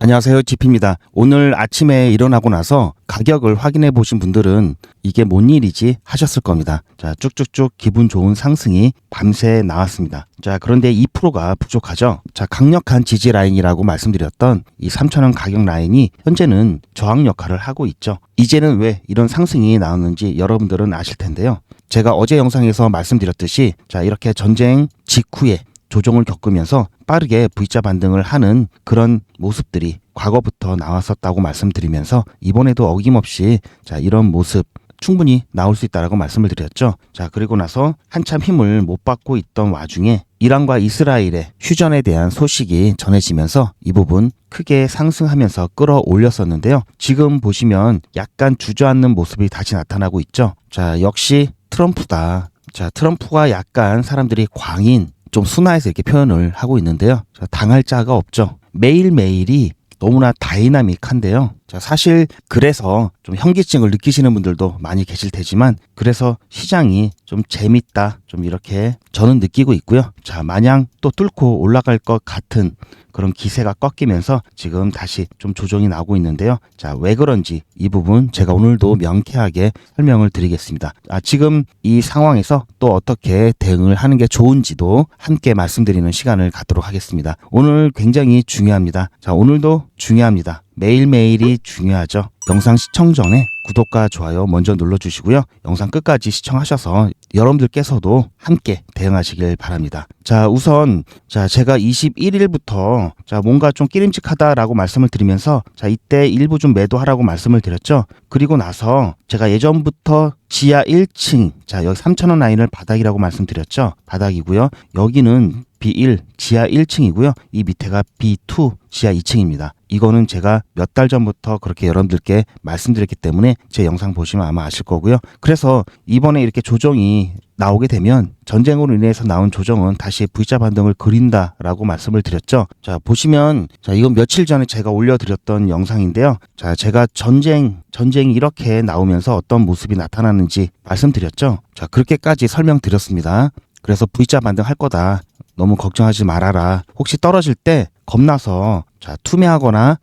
안녕하세요. GP입니다. 오늘 아침에 일어나고 나서 가격을 확인해 보신 분들은 이게 뭔 일이지 하셨을 겁니다. 자, 쭉쭉쭉 기분 좋은 상승이 밤새 나왔습니다. 자, 그런데 2%가 부족하죠. 자, 강력한 지지 라인이라고 말씀드렸던 이 3,000원 가격 라인이 현재는 저항 역할을 하고 있죠. 이제는 왜 이런 상승이 나왔는지 여러분들은 아실 텐데요. 제가 어제 영상에서 말씀드렸듯이 자, 이렇게 전쟁 직후에 조정을 겪으면서 빠르게 V자 반등을 하는 그런 모습들이 과거부터 나왔었다고 말씀드리면서 이번에도 어김없이 자, 이런 모습 충분히 나올 수 있다라고 말씀을 드렸죠. 자, 그리고 나서 한참 힘을 못 받고 있던 와중에 이란과 이스라엘의 휴전에 대한 소식이 전해지면서 이 부분 크게 상승하면서 끌어올렸었는데요. 지금 보시면 약간 주저앉는 모습이 다시 나타나고 있죠. 자, 역시 트럼프다. 자, 트럼프가 약간 사람들이 광인 좀 순화해서 이렇게 표현을 하고 있는데요. 자, 당할 자가 없죠. 매일매일이 너무나 다이나믹한데요. 자, 사실 그래서 좀 현기증을 느끼시는 분들도 많이 계실 테지만 그래서 시장이 좀 재밌다 좀 이렇게 저는 느끼고 있고요. 자, 마냥 또 뚫고 올라갈 것 같은 그런 기세가 꺾이면서 지금 다시 좀 조정이 나오고 있는데요. 자, 왜 그런지 이 부분 제가 오늘도 명쾌하게 설명을 드리겠습니다. 지금 이 상황에서 또 어떻게 대응을 하는 게 좋은지도 함께 말씀드리는 시간을 갖도록 하겠습니다. 오늘 굉장히 중요합니다. 자, 오늘도 중요합니다. 매일매일이 중요하죠. 영상 시청 전에 구독과 좋아요 먼저 눌러주시고요. 영상 끝까지 시청하셔서 여러분들께서도 함께 대응하시길 바랍니다. 자, 우선 제가 21일부터 뭔가 좀 끼림직하다라고 말씀을 드리면서 이때 일부 좀 매도하라고 말씀을 드렸죠. 그리고 나서 제가 예전부터 지하 1층 여기 3,000원 라인을 바닥이라고 말씀드렸죠. 바닥이고요. 여기는 B1 지하 1층이고요. 이 밑에가 B2 지하 2층입니다. 이거는 제가 몇 달 전부터 그렇게 여러분들께 말씀드렸기 때문에 제 영상 보시면 아마 아실 거고요. 그래서 이번에 이렇게 조정이 나오게 되면 전쟁으로 인해서 나온 조정은 다시 V자 반등을 그린다라고 말씀을 드렸죠. 자, 보시면 이건 며칠 전에 제가 올려드렸던 영상인데요. 자, 제가 전쟁이 이렇게 나오면서 어떤 모습이 나타나는지 말씀드렸죠. 자, 그렇게까지 설명드렸습니다. 그래서 V자 반등 할 거다. 너무 걱정하지 말아라. 혹시 떨어질 때 겁나서 투매하거나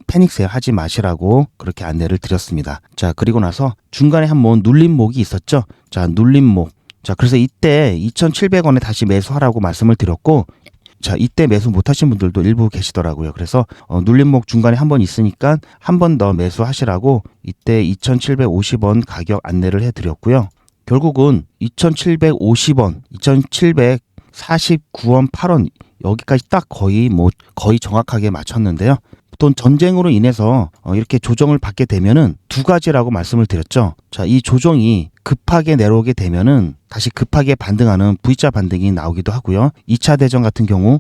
패닉 하지 마시라고 그렇게 안내를 드렸습니다. 자, 그리고 나서 중간에 한번 눌림목이 있었죠. 자, 눌림목. 자, 그래서 이때 2,700원에 다시 매수하라고 말씀을 드렸고, 자, 이때 매수 못하신 분들도 일부 계시더라고요. 그래서 눌림목 중간에 한 번 있으니까 한 번 더 매수하시라고 이때 2,750원 가격 안내를 해드렸고요. 결국은 2,750원, 2,749원 8원 여기까지 딱 거의 정확하게 맞췄는데요. 보통 전쟁으로 인해서 이렇게 조정을 받게 되면은 두 가지라고 말씀을 드렸죠. 자, 이 조정이 급하게 내려오게 되면은 다시 급하게 반등하는 V자 반등이 나오기도 하고요. 2차 대전 같은 경우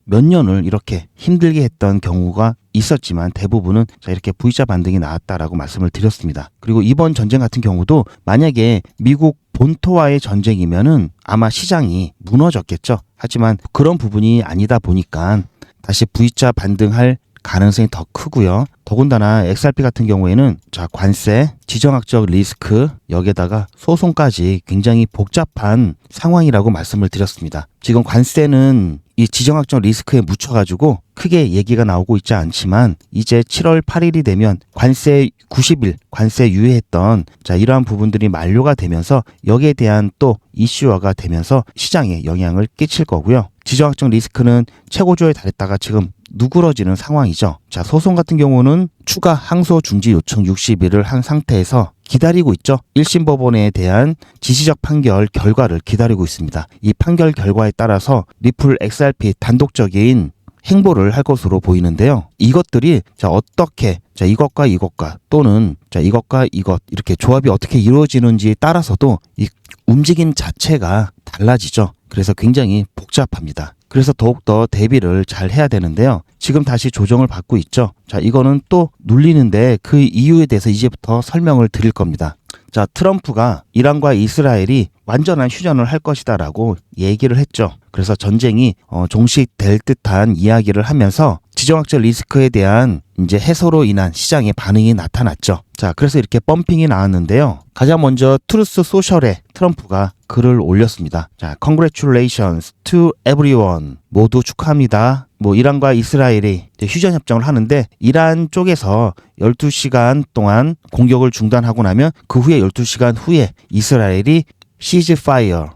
몇 년을 이렇게 힘들게 했던 경우가 있었지만 대부분은 이렇게 V자 반등이 나왔다라고 말씀을 드렸습니다. 그리고 이번 전쟁 같은 경우도 만약에 미국 본토와의 전쟁이면은 아마 시장이 무너졌겠죠. 하지만 그런 부분이 아니다 보니까 다시 V자 반등할 가능성이 더 크고요. 더군다나 XRP 같은 경우에는 관세, 지정학적 리스크, 여기에다가 소송까지 굉장히 복잡한 상황이라고 말씀을 드렸습니다. 지금 관세는 이 지정학적 리스크에 묻혀가지고 크게 얘기가 나오고 있지 않지만 이제 7월 8일이 되면 관세 90일 관세 유예했던 이러한 부분들이 만료가 되면서 여기에 대한 또 이슈화가 되면서 시장에 영향을 끼칠 거고요. 지정학적 리스크는 최고조에 달했다가 지금 누그러지는 상황이죠. 자, 소송 같은 경우는 추가 항소 중지 요청 60일을 한 상태에서 기다리고 있죠. 1심 법원에 대한 지시적 판결 결과를 기다리고 있습니다. 이 판결 결과에 따라서 리플 XRP 단독적인 행보를 할 것으로 보이는데요. 이것들이 어떻게 이것과 이것과 또는 이것과 이것 이렇게 조합이 어떻게 이루어지는지에 따라서도 이 움직임 자체가 달라지죠. 그래서 굉장히 복잡합니다. 그래서 더욱더 대비를 잘 해야 되는데요. 지금 다시 조정을 받고 있죠. 자, 이거는 또 눌리는데 그 이유에 대해서 이제부터 설명을 드릴 겁니다. 자, 트럼프가 이란과 이스라엘이 완전한 휴전을 할 것이다라고 얘기를 했죠. 그래서 전쟁이 종식될 듯한 이야기를 하면서 지정학적 리스크에 대한 이제 해소로 인한 시장의 반응이 나타났죠. 자, 그래서 이렇게 펌핑이 나왔는데요. 가장 먼저 트루스 소셜에 트럼프가 글을 올렸습니다. 자, Congratulations to everyone. 모두 축하합니다. 이란과 이스라엘이 휴전 협정을 하는데 이란 쪽에서 12시간 동안 공격을 중단하고 나면 그 후에 12시간 후에 이스라엘이 시즈파이어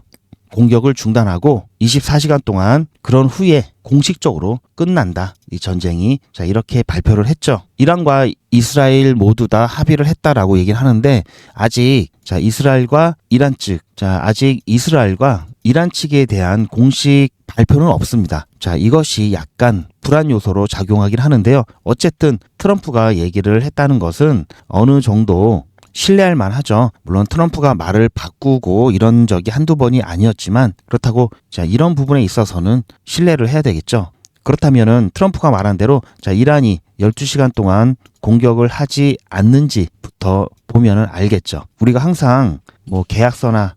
공격을 중단하고 24시간 동안 그런 후에 공식적으로 끝난다. 이 전쟁이. 자, 이렇게 발표를 했죠. 이란과 이스라엘 모두 다 합의를 했다라고 얘기를 하는데 아직 이스라엘과 이란 측, 아직 이스라엘과 이란 측에 대한 공식 발표는 없습니다. 자, 이것이 약간 불안 요소로 작용하긴 하는데요. 어쨌든 트럼프가 얘기를 했다는 것은 어느 정도 신뢰할 만하죠. 물론 트럼프가 말을 바꾸고 이런 적이 한두 번이 아니었지만 그렇다고 이런 부분에 있어서는 신뢰를 해야 되겠죠. 그렇다면은 트럼프가 말한 대로 이란이 12시간 동안 공격을 하지 않는지부터 보면은 알겠죠. 우리가 항상 계약서나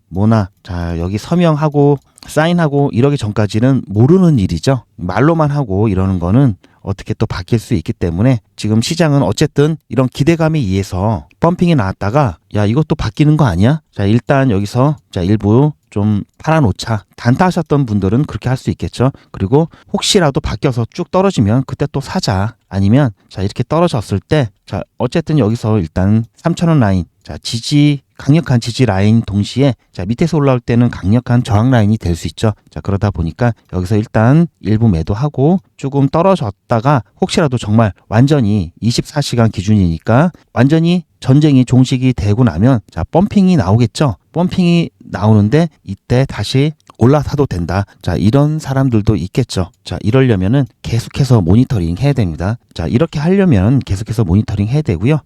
여기 서명하고 사인하고 이러기 전까지는 모르는 일이죠. 말로만 하고 이러는 거는 어떻게 또 바뀔 수 있기 때문에 지금 시장은 어쨌든 이런 기대감에 의해서 펌핑이 나왔다가 야, 이것도 바뀌는 거 아니야? 자, 일단 여기서 일부 좀 팔아놓자. 단타하셨던 분들은 그렇게 할 수 있겠죠. 그리고 혹시라도 바뀌어서 쭉 떨어지면 그때 또 사자. 아니면 이렇게 떨어졌을 때 어쨌든 여기서 일단 3,000원 라인 강력한 지지 라인 동시에 밑에서 올라올 때는 강력한 저항 라인이 될 수 있죠. 그러다 보니까 여기서 일단 일부 매도하고 조금 떨어졌다가 혹시라도 정말 완전히 24시간 기준이니까 완전히 전쟁이 종식이 되고 나면 펌핑이 나오겠죠. 펌핑이 나오는데 이때 다시 올라타도 된다. 이런 사람들도 있겠죠. 이러려면은 계속해서 모니터링 해야 됩니다. 이렇게 하려면 계속해서 모니터링 해야 되고요.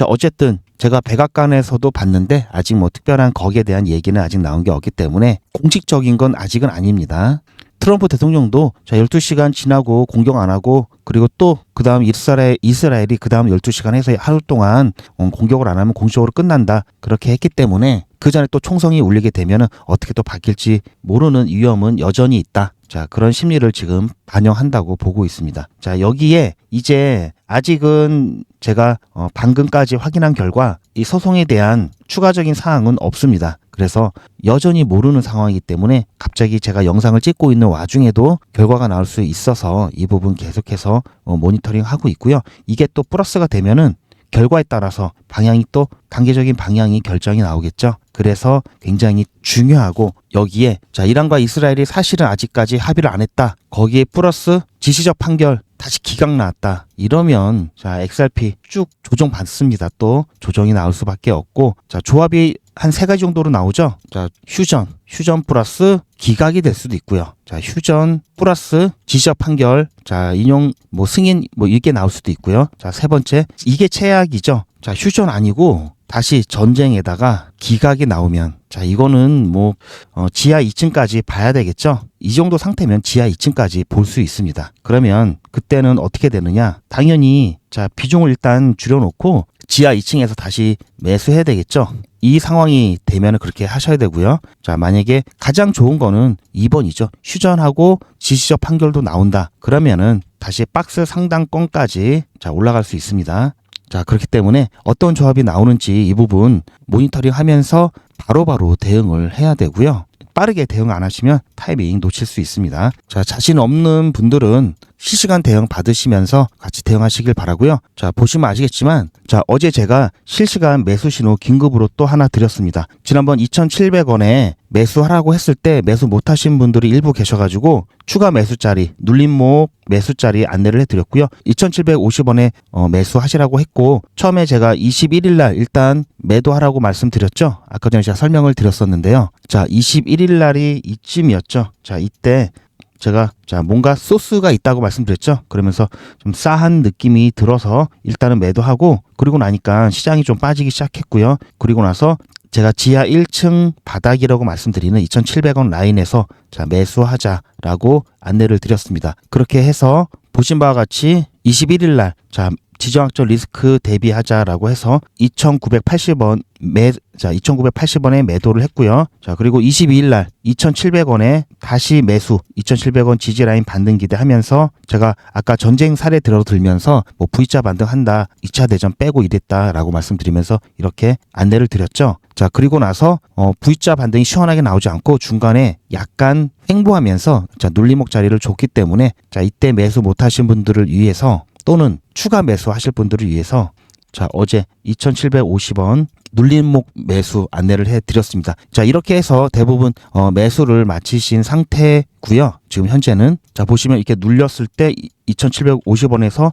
어쨌든 제가 백악관에서도 봤는데 아직 특별한 거기에 대한 얘기는 아직 나온 게 없기 때문에 공식적인 건 아직은 아닙니다. 트럼프 대통령도 12시간 지나고 공격 안 하고 그리고 또 그다음 이스라엘이 그다음 12시간 해서 하루 동안 공격을 안 하면 공식적으로 끝난다. 그렇게 했기 때문에 그 전에 또 총성이 울리게 되면 어떻게 또 바뀔지 모르는 위험은 여전히 있다. 그런 심리를 지금 반영한다고 보고 있습니다. 여기에 이제 아직은 제가 방금까지 확인한 결과 이 소송에 대한 추가적인 사항은 없습니다. 그래서 여전히 모르는 상황이기 때문에 갑자기 제가 영상을 찍고 있는 와중에도 결과가 나올 수 있어서 이 부분 계속해서 모니터링 하고 있고요. 이게 또 플러스가 되면은 결과에 따라서 방향이 또 단계적인 방향이 결정이 나오겠죠. 그래서 굉장히 중요하고 여기에 이란과 이스라엘이 사실은 아직까지 합의를 안 했다. 거기에 플러스 지시적 판결 다시 기각 나왔다. 이러면 XRP 쭉 조정 받습니다. 또 조정이 나올 수밖에 없고 조합이 한 3가지 정도로 나오죠. 휴전 플러스 기각이 될 수도 있고요. 휴전 플러스 지시적 판결, 인용 승인 이게 나올 수도 있고요. 3번째 이게 최악이죠. 휴전 아니고 다시 전쟁에다가 기각이 나오면 이거는 지하 2층까지 봐야 되겠죠. 이 정도 상태면 지하 2층까지 볼 수 있습니다. 그러면 그때는 어떻게 되느냐? 당연히 비중을 일단 줄여놓고 지하 2층에서 다시 매수해야 되겠죠. 이 상황이 되면 그렇게 하셔야 되고요. 만약에 가장 좋은 거는 2번이죠. 휴전하고 지시적 판결도 나온다. 그러면은 다시 박스 상단권까지 올라갈 수 있습니다. 그렇기 때문에 어떤 조합이 나오는지 이 부분 모니터링 하면서 바로바로 대응을 해야 되고요. 빠르게 대응 안 하시면 타이밍 놓칠 수 있습니다. 자신 없는 분들은 실시간 대응 받으시면서 같이 대응하시길 바라고요. 보시면 아시겠지만 어제 제가 실시간 매수 신호 긴급으로 또 하나 드렸습니다. 지난번 2,700원에 매수하라고 했을 때 매수 못하신 분들이 일부 계셔가지고 추가 매수자리 눌림목 매수자리 안내를 해드렸고요. 2,750원에 매수하시라고 했고 처음에 제가 21일날 일단 매도하라고 말씀드렸죠. 아까 전에 제가 설명을 드렸었는데요. 21일날이 이쯤이었죠. 이때 제가 뭔가 소스가 있다고 말씀드렸죠. 그러면서 좀 싸한 느낌이 들어서 일단은 매도하고 그리고 나니까 시장이 좀 빠지기 시작했고요. 그리고 나서 제가 지하 1층 바닥이라고 말씀드리는 2,700원 라인에서 매수하자라고 안내를 드렸습니다. 그렇게 해서 보신 바와 같이 21일 날 지정학적 리스크 대비하자라고 해서 2,980원에 매도를 했고요. 자, 그리고 22일 날 2,700원에 다시 매수, 2,700원 지지 라인 반등 기대하면서 제가 아까 전쟁 사례 들면서 뭐 V자 반등한다, 2차 대전 빼고 이랬다라고 말씀드리면서 이렇게 안내를 드렸죠. 자, 그리고 나서 V자 반등이 시원하게 나오지 않고 중간에 약간 횡보하면서 눌림목 자리를 줬기 때문에 자, 이때 매수 못 하신 분들을 위해서 또는 추가 매수 하실 분들을 위해서 자, 어제 2,750원 눌림목 매수 안내를 해드렸습니다. 자, 이렇게 해서 대부분 매수를 마치신 상태고요. 지금 현재는 자, 보시면 이렇게 눌렸을 때 2,750원에서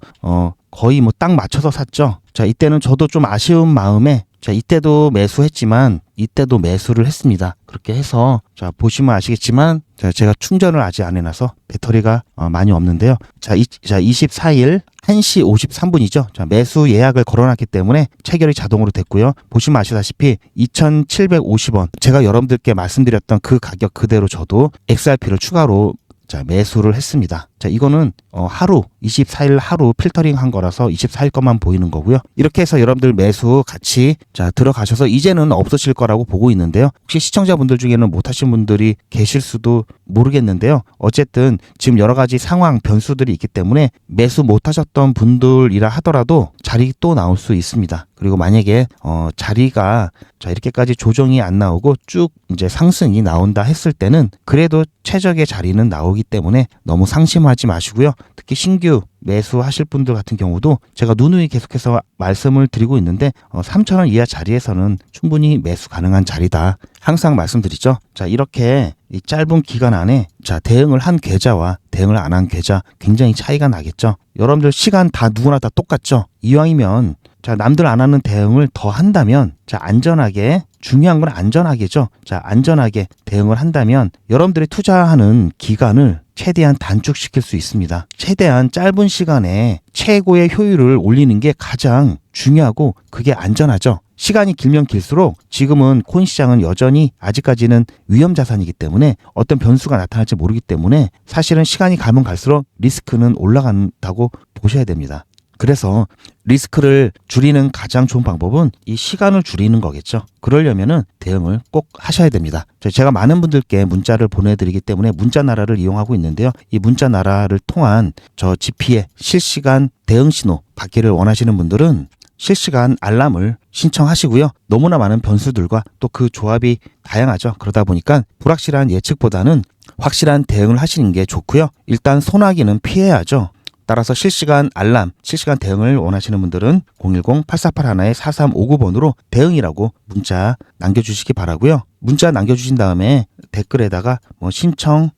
거의 뭐 딱 맞춰서 샀죠. 자, 이때는 저도 좀 아쉬운 마음에 자, 이때도 매수했지만 이때도 매수를 했습니다. 그렇게 해서 자, 보시면 아시겠지만 자, 제가 충전을 아직 안 해놔서 배터리가 많이 없는데요. 자, 24일 1시 53분이죠. 자, 매수 예약을 걸어놨기 때문에 체결이 자동으로 됐고요. 보시면 아시다시피 2,750원 제가 여러분들께 말씀드렸던 그 가격 그대로 저도 XRP를 추가로 자, 매수를 했습니다. 자, 이거는 하루 24일 하루 필터링 한 거라서 24일 것만 보이는 거고요. 이렇게 해서 여러분들 매수 같이 자, 들어가셔서 이제는 없어질 거라고 보고 있는데요. 혹시 시청자분들 중에는 못 하신 분들이 계실 수도 모르겠는데요. 어쨌든 지금 여러 가지 상황 변수들이 있기 때문에 매수 못 하셨던 분들이라 하더라도 자리 또 나올 수 있습니다. 그리고 만약에 자리가 자, 이렇게까지 조정이 안 나오고 쭉 이제 상승이 나온다 했을 때는 그래도 최적의 자리는 나오기 때문에 너무 상심하지 마시고요. 특히 신규 매수하실 분들 같은 경우도 제가 누누이 계속해서 말씀을 드리고 있는데 3,000원 이하 자리에서는 충분히 매수 가능한 자리다. 항상 말씀드리죠. 자, 이렇게 이 짧은 기간 안에 자, 대응을 한 계좌와 대응을 안 한 계좌 굉장히 차이가 나겠죠. 여러분들 시간 다 누구나 다 똑같죠. 이왕이면 자, 남들 안 하는 대응을 더 한다면 자, 안전하게 중요한 건 안전하게죠. 자, 안전하게 대응을 한다면 여러분들이 투자하는 기간을 최대한 단축시킬 수 있습니다. 최대한 짧은 시간에 최고의 효율을 올리는 게 가장 중요하고 그게 안전하죠. 시간이 길면 길수록 지금은 코인 시장은 여전히 아직까지는 위험 자산이기 때문에 어떤 변수가 나타날지 모르기 때문에 사실은 시간이 가면 갈수록 리스크는 올라간다고 보셔야 됩니다. 그래서 리스크를 줄이는 가장 좋은 방법은 이 시간을 줄이는 거겠죠. 그러려면은 대응을 꼭 하셔야 됩니다. 제가 많은 분들께 문자를 보내드리기 때문에 문자나라를 이용하고 있는데요. 이 문자나라를 통한 저 GP의 실시간 대응 신호 받기를 원하시는 분들은 실시간 알람을 신청하시고요. 너무나 많은 변수들과 또 그 조합이 다양하죠. 그러다 보니까 불확실한 예측보다는 확실한 대응을 하시는 게 좋고요. 일단 소나기는 피해야죠. 따라서 실시간 알람, 실시간 대응을 원하시는 분들은 010-8481-4359번으로 대응이라고 문자 남겨주시기 바라고요. 문자 남겨주신 다음에 댓글에다가 뭐 신청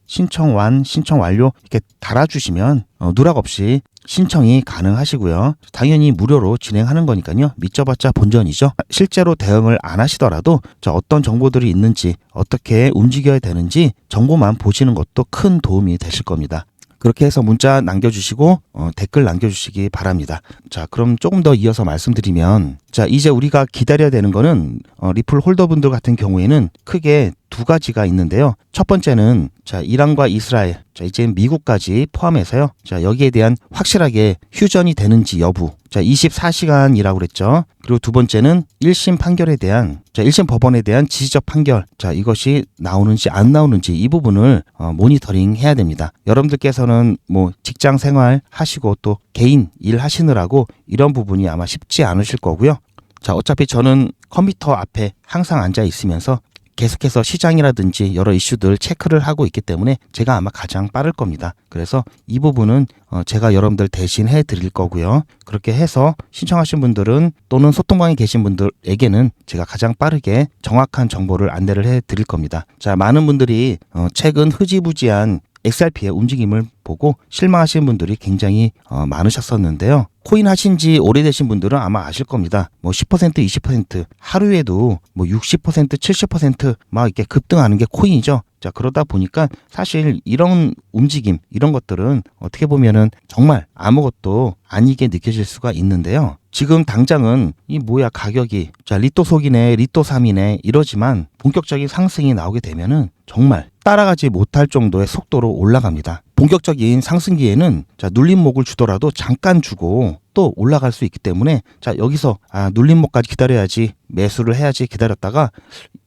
완료 이렇게 달아주시면 누락 없이 신청이 가능하시고요. 당연히 무료로 진행하는 거니까요. 믿져봤자 본전이죠. 실제로 대응을 안 하시더라도 어떤 정보들이 있는지 어떻게 움직여야 되는지 정보만 보시는 것도 큰 도움이 되실 겁니다. 그렇게 해서 문자 남겨주시고 댓글 남겨주시기 바랍니다. 자, 그럼 조금 더 이어서 말씀드리면 자, 이제 우리가 기다려야 되는 거는 리플 홀더분들 같은 경우에는 크게 두 가지가 있는데요. 첫 번째는 자, 이란과 이스라엘, 자, 이제 미국까지 포함해서요. 자, 여기에 대한 확실하게 휴전이 되는지 여부. 자, 24시간이라고 그랬죠. 그리고 두 번째는 1심 판결에 대한 자, 1심 법원에 대한 지지적 판결. 자, 이것이 나오는지 안 나오는지 이 부분을 모니터링 해야 됩니다. 여러분들께서는 뭐 직장 생활 하시고 또 개인 일 하시느라고 이런 부분이 아마 쉽지 않으실 거고요. 자, 어차피 저는 컴퓨터 앞에 항상 앉아 있으면서 계속해서 시장이라든지 여러 이슈들 체크를 하고 있기 때문에 제가 아마 가장 빠를 겁니다. 그래서 이 부분은 제가 여러분들 대신 해드릴 거고요. 그렇게 해서 신청하신 분들은 또는 소통방에 계신 분들에게는 제가 가장 빠르게 정확한 정보를 안내를 해드릴 겁니다. 자, 많은 분들이 최근 흐지부지한 XRP의 움직임을 보고 실망하신 분들이 굉장히 많으셨었는데요. 코인 하신 지 오래되신 분들은 아마 아실 겁니다. 뭐 10%, 20% 하루에도 뭐 60%, 70% 막 이렇게 급등하는 게 코인이죠. 자, 그러다 보니까 사실 이런 움직임, 이런 것들은 어떻게 보면은 정말 아무것도 아니게 느껴질 수가 있는데요. 지금 당장은 이 뭐야 가격이 자, 리또 속이네, 리또 3이네 이러지만 본격적인 상승이 나오게 되면은 정말 따라가지 못할 정도의 속도로 올라갑니다. 본격적인 상승기에는 자, 눌림목을 주더라도 잠깐 주고 또 올라갈 수 있기 때문에 자, 여기서 눌림목까지 기다려야지, 매수를 해야지 기다렸다가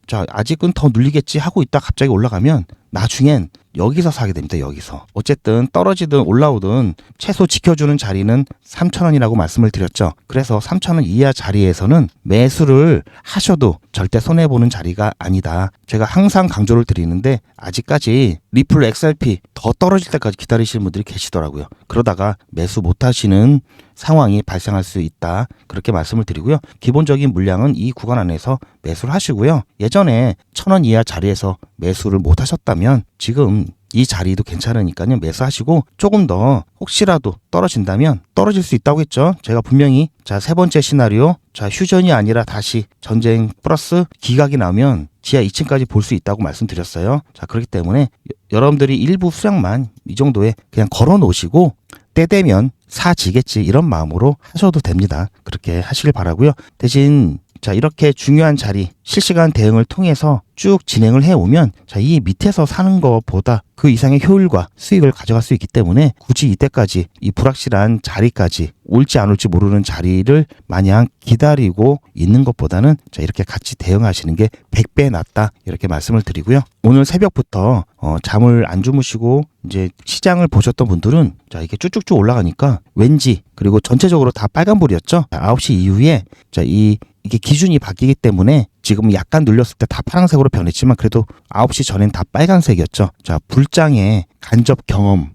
자, 아직은 더 눌리겠지 하고 있다 갑자기 올라가면 나중엔 여기서 사게 됩니다. 여기서. 어쨌든 떨어지든 올라오든 최소 지켜주는 자리는 3,000원이라고 말씀을 드렸죠. 그래서 3,000원 이하 자리에서는 매수를 하셔도 절대 손해보는 자리가 아니다. 제가 항상 강조를 드리는데 아직까지 리플 XRP 더 떨어질 때까지 기다리시는 분들이 계시더라고요. 그러다가 매수 못하시는 상황이 발생할 수 있다. 그렇게 말씀을 드리고요. 기본적인 물량은 이 구간 안에서 매수를 하시고요. 예전에 1,000원 이하 자리에서 매수를 못 하셨다면 지금 이 자리도 괜찮으니까요. 매수하시고 조금 더 혹시라도 떨어진다면 떨어질 수 있다고 했죠. 제가 분명히 자, 세 번째 시나리오, 자, 휴전이 아니라 다시 전쟁 플러스 기각이 나면 지하 2층까지 볼 수 있다고 말씀드렸어요. 자, 그렇기 때문에 여러분들이 일부 수량만 이 정도에 그냥 걸어 놓으시고 때 되면 사지겠지 이런 마음으로 하셔도 됩니다. 그렇게 하시길 바라고요. 대신 자, 이렇게 중요한 자리 실시간 대응을 통해서 쭉 진행을 해오면 자, 이 밑에서 사는 것보다 그 이상의 효율과 수익을 가져갈 수 있기 때문에 굳이 이때까지 이 불확실한 자리까지 올지 안 올지 모르는 자리를 마냥 기다리고 있는 것보다는 자, 이렇게 같이 대응하시는 게 100배 낫다 이렇게 말씀을 드리고요. 오늘 새벽부터 잠을 안 주무시고 이제 시장을 보셨던 분들은 자, 이게 쭉쭉쭉 올라가니까 왠지 그리고 전체적으로 다 빨간불이었죠. 9시 이후에 자, 이게 기준이 바뀌기 때문에 지금 약간 눌렸을 때 다 파란색으로 변했지만 그래도 9시 전엔 다 빨간색이었죠. 자, 불장의 간접 경험,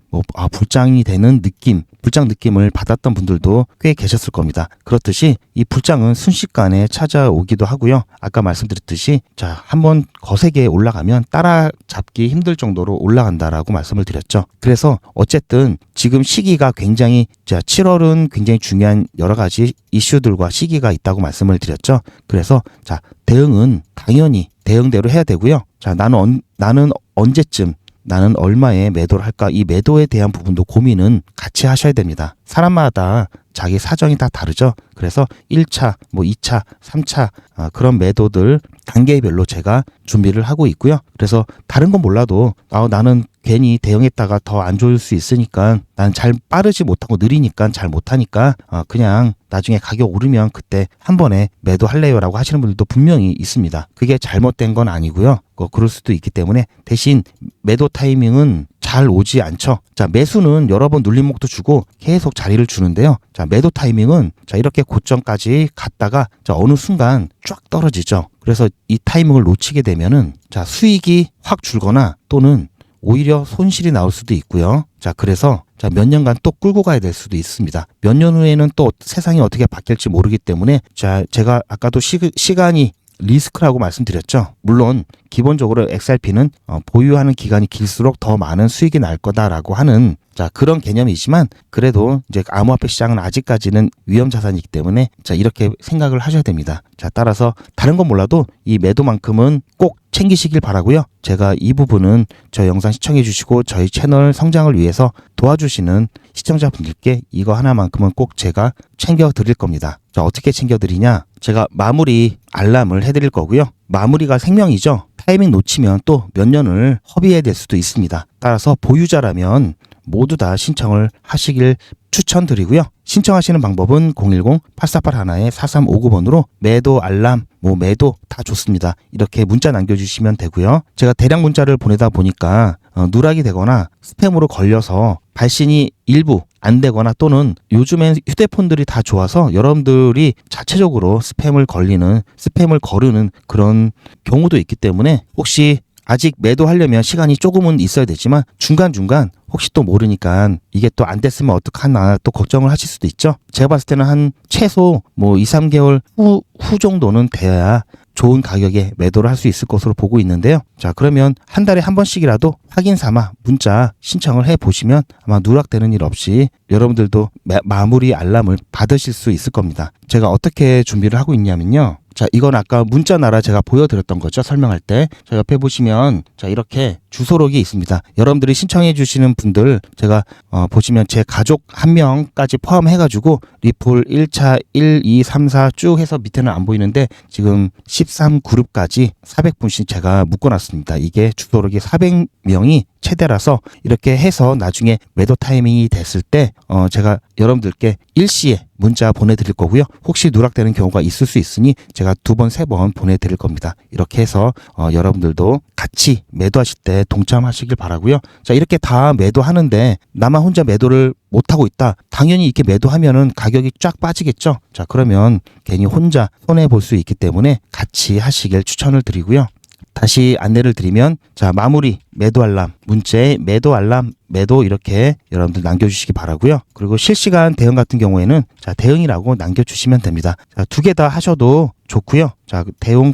불장이 되는 느낌, 불장 느낌을 받았던 분들도 꽤 계셨을 겁니다. 그렇듯이 이 불장은 순식간에 찾아오기도 하고요. 아까 말씀드렸듯이 자, 한번 거세게 올라가면 따라잡기 힘들 정도로 올라간다라고 말씀을 드렸죠. 그래서 어쨌든 지금 시기가 굉장히 자, 7월은 굉장히 중요한 여러 가지 이슈들과 시기가 있다고 말씀을 드렸죠. 그래서 자, 대응은 당연히 대응대로 해야 되고요. 자, 나는 언제쯤 나는 얼마에 매도를 할까? 이 매도에 대한 부분도 고민은 같이 하셔야 됩니다. 사람마다 자기 사정이 다 다르죠. 그래서 1차, 2차, 3차 그런 매도들 단계별로 제가 준비를 하고 있고요. 그래서 다른 건 몰라도 나는 괜히 대응했다가 더 안 좋을 수 있으니까 난 잘 빠르지 못하고 느리니까 잘 못하니까 그냥 나중에 가격 오르면 그때 한 번에 매도할래요라고 하시는 분들도 분명히 있습니다. 그게 잘못된 건 아니고요. 그럴 수도 있기 때문에 대신 매도 타이밍은 잘 오지 않죠. 자, 매수는 여러 번 눌림목도 주고 계속 자리를 주는데요. 자, 매도 타이밍은 자, 이렇게 고점까지 갔다가 자, 어느 순간 쫙 떨어지죠. 그래서 이 타이밍을 놓치게 되면은 자, 수익이 확 줄거나 또는 오히려 손실이 나올 수도 있고요. 자, 그래서 자, 몇 년간 또 끌고 가야 될 수도 있습니다. 몇 년 후에는 또 세상이 어떻게 바뀔지 모르기 때문에 자, 제가 아까도 시간이 리스크라고 말씀드렸죠. 물론 기본적으로 XRP는 보유하는 기간이 길수록 더 많은 수익이 날 거다라고 하는 자, 그런 개념이지만 그래도 이제 암호화폐 시장은 아직까지는 위험 자산이기 때문에 자, 이렇게 생각을 하셔야 됩니다. 자, 따라서 다른 건 몰라도 이 매도만큼은 꼭 챙기시길 바라고요. 제가 이 부분은 저 영상 시청해 주시고 저희 채널 성장을 위해서 도와주시는 시청자분들께 이거 하나만큼은 꼭 제가 챙겨 드릴 겁니다. 자, 어떻게 챙겨 드리냐? 제가 마무리 알람을 해드릴 거고요. 마무리가 생명이죠. 타이밍 놓치면 또 몇 년을 허비해야 될 수도 있습니다. 따라서 보유자라면 모두 다 신청을 하시길 추천드리고요. 신청하시는 방법은 010-8481-4359번으로 매도 알람, 매도 다 좋습니다. 이렇게 문자 남겨주시면 되고요. 제가 대량 문자를 보내다 보니까 누락이 되거나 스팸으로 걸려서 발신이 일부 안 되거나 또는 요즘엔 휴대폰들이 다 좋아서 여러분들이 자체적으로 스팸을 거르는 그런 경우도 있기 때문에 혹시 아직 매도하려면 시간이 조금은 있어야 되지만 중간중간 혹시 또 모르니까 이게 또 안 됐으면 어떡하나 또 걱정을 하실 수도 있죠. 제가 봤을 때는 한 최소 2, 3개월 후 정도는 돼야 좋은 가격에 매도를 할 수 있을 것으로 보고 있는데요. 자, 그러면 한 달에 한 번씩이라도 확인 삼아 문자 신청을 해 보시면 아마 누락되는 일 없이 여러분들도 마무리 알람을 받으실 수 있을 겁니다. 제가 어떻게 준비를 하고 있냐면요. 자, 이건 아까 문자나라 제가 보여드렸던 거죠. 설명할 때. 자, 옆에 보시면 자, 이렇게 주소록이 있습니다. 여러분들이 신청해 주시는 분들 제가 보시면 제 가족 한 명까지 포함해가지고 리폴 1차 1, 2, 3, 4 쭉 해서 밑에는 안 보이는데 지금 13그룹까지 400분씩 제가 묶어놨습니다. 이게 주소록이 400명이 최대라서 이렇게 해서 나중에 매도 타이밍이 됐을 때 제가 여러분들께 일시에 문자 보내드릴 거고요. 혹시 누락되는 경우가 있을 수 있으니 제가 2번, 3번 보내드릴 겁니다. 이렇게 해서 여러분들도 같이 매도하실 때 동참하시길 바라고요. 자, 이렇게 다 매도하는데 나만 혼자 매도를 못하고 있다. 당연히 이렇게 매도하면은 가격이 쫙 빠지겠죠. 자, 그러면 괜히 혼자 손해볼 수 있기 때문에 같이 하시길 추천을 드리고요. 다시 안내를 드리면 자, 마무리 매도 알람 문자에 매도 알람 매도 이렇게 여러분들 남겨주시기 바라고요. 그리고 실시간 대응 같은 경우에는 자, 대응이라고 남겨주시면 됩니다. 자, 2개 다 하셔도 좋고요. 자, 대응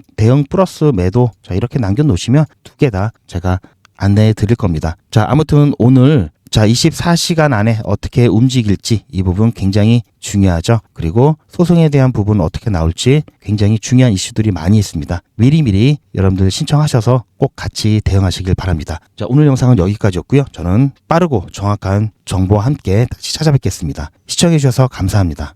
플러스 매도 자, 이렇게 남겨놓으시면 2개 다 제가 안내해 드릴 겁니다. 자, 아무튼 오늘 자, 24시간 안에 어떻게 움직일지 이 부분 굉장히 중요하죠. 그리고 소송에 대한 부분 어떻게 나올지 굉장히 중요한 이슈들이 많이 있습니다. 미리미리 여러분들 신청하셔서 꼭 같이 대응하시길 바랍니다. 자, 오늘 영상은 여기까지였고요. 저는 빠르고 정확한 정보와 함께 다시 찾아뵙겠습니다. 시청해 주셔서 감사합니다.